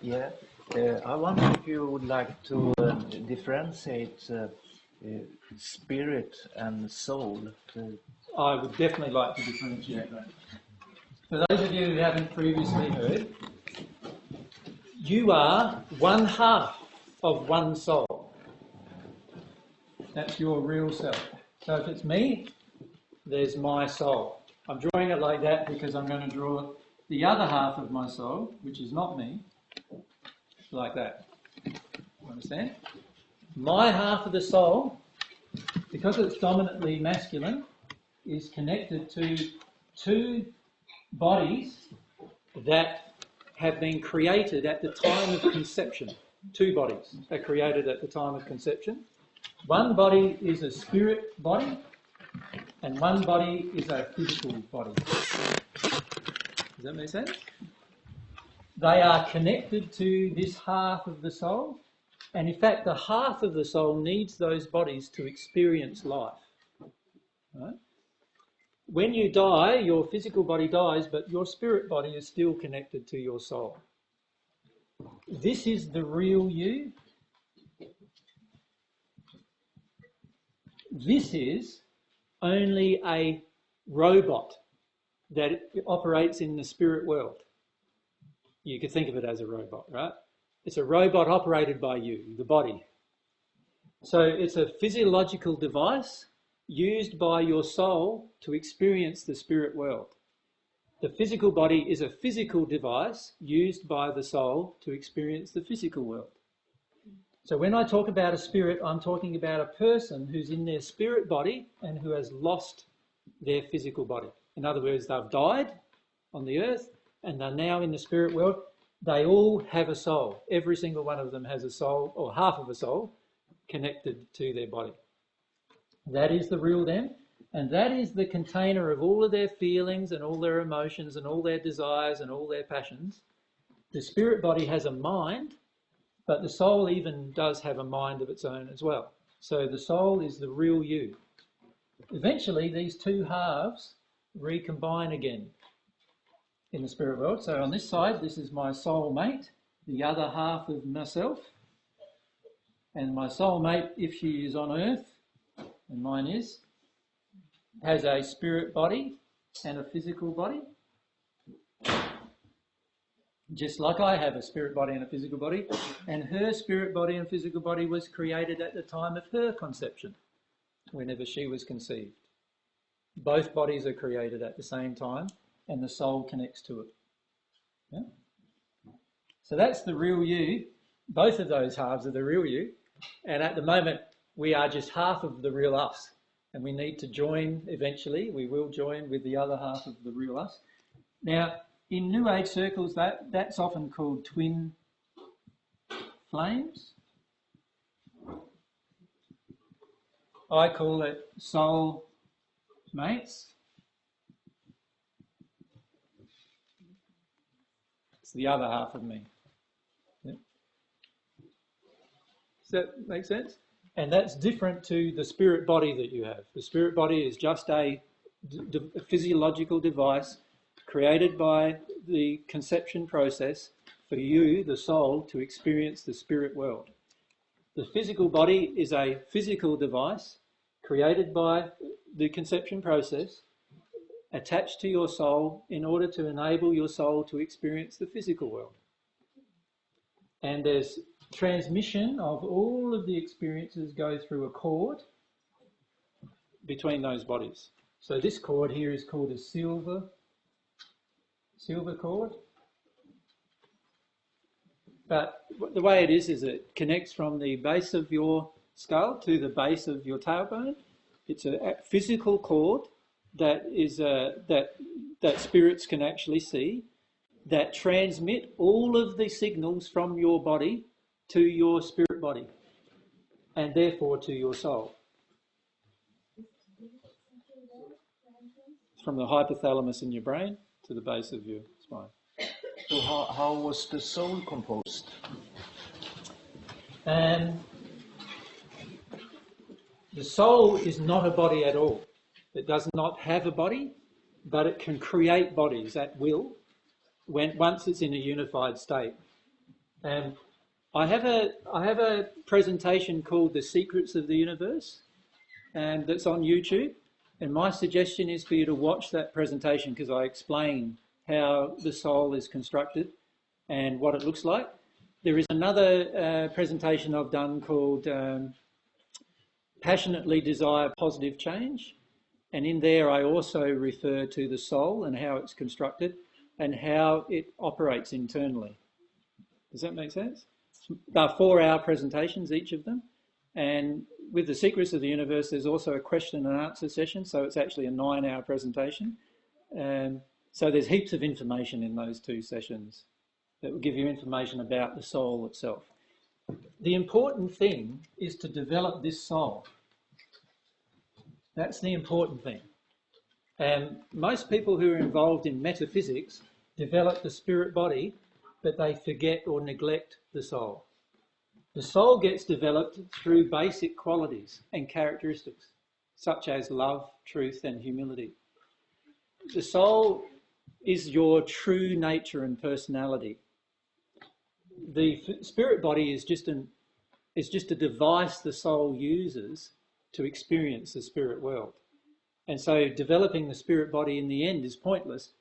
Yeah, I wonder if you would like to differentiate spirit and soul. I would definitely like to differentiate that. For those of you who haven't previously heard, you are one half of one soul. That's your real self. So if it's me, there's my soul. I'm drawing it like that because I'm going to draw the other half of my soul, which is not me, like that. Understand? My half of the soul, because it's dominantly masculine, is connected to two bodies that have been created at the time of conception. Two bodies are created at the time of conception. One body is a spirit body, and one body is a physical body. Does that make sense? They are connected to this half of the soul, and in fact the half of the soul needs those bodies to experience life. Right? When you die, your physical body dies, but your spirit body is still connected to your soul. This is the real you. This is only a robot that operates in the spirit world. You could think of it as a robot, right? It's a robot operated by you, the body. So it's a physiological device used by your soul to experience the spirit world. The physical body is a physical device used by the soul to experience the physical world. So when I talk about a spirit, I'm talking about a person who's in their spirit body and who has lost their physical body. In other words, they've died on the earth and they're now in the spirit world. They all have a soul. Every single one of them has a soul, or half of a soul, connected to their body. That is the real them, and that is the container of all of their feelings and all their emotions and all their desires and all their passions. The spirit body has a mind, but the soul even does have a mind of its own as well. So the soul is the real you. Eventually, these two halves recombine again in the spirit world. So on this side, this is my soulmate, the other half of myself. And my soulmate, if she is on earth, and mine is, has a spirit body and a physical body. Just like I have a spirit body and a physical body. And her spirit body and physical body was created at the time of her conception, whenever she was conceived. Both bodies are created at the same time, and the soul connects to it. Yeah? So that's the real you. Both of those halves are the real you. And at the moment, we are just half of the real us. And we need to join eventually. We will join with the other half of the real us. Now, in New Age circles, that's often called twin flames. I call it soul mates. It's the other half of me. Yeah. Does that make sense? And that's different to the spirit body that you have. The spirit body is just a physiological device created by the conception process for you, the soul, to experience the spirit world. The physical body is a physical device created by the conception process, attached to your soul in order to enable your soul to experience the physical world. And there's transmission of all of the experiences go through a cord between those bodies. So this cord here is called a silver cord. But the way it is it connects from the base of your skull to the base of your tailbone. It's a physical cord that is that spirits can actually see, that transmit all of the signals from your body to your spirit body, and therefore to your soul. From the hypothalamus in your brain to the base of your spine. So how was the soul composed? The soul is not a body at all. It does not have a body, but it can create bodies at will once it's in a unified state. Um, I have a presentation called "The Secrets of the Universe," and that's on YouTube. And my suggestion is for you to watch that presentation because I explain how the soul is constructed and what it looks like. There is another presentation I've done called "Passionately Desire Positive Change," and in there I also refer to the soul and how it's constructed and how it operates internally. Does that make sense? They're 4-hour presentations, each of them. And with the Secrets of the Universe, there's also a question and answer session. So it's actually a 9-hour presentation. So there's heaps of information in those 2 sessions that will give you information about the soul itself. The important thing is to develop this soul. That's the important thing. And most people who are involved in metaphysics develop the spirit body, but they forget or neglect the soul. The soul gets developed through basic qualities and characteristics, such as love, truth, and humility. The soul is your true nature and personality. The spirit body is just a device the soul uses to experience the spirit world. And so developing the spirit body in the end is pointless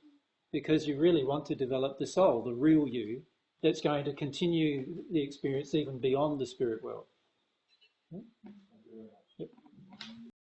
because you really want to develop the soul, the real you, that's going to continue the experience even beyond the spirit world.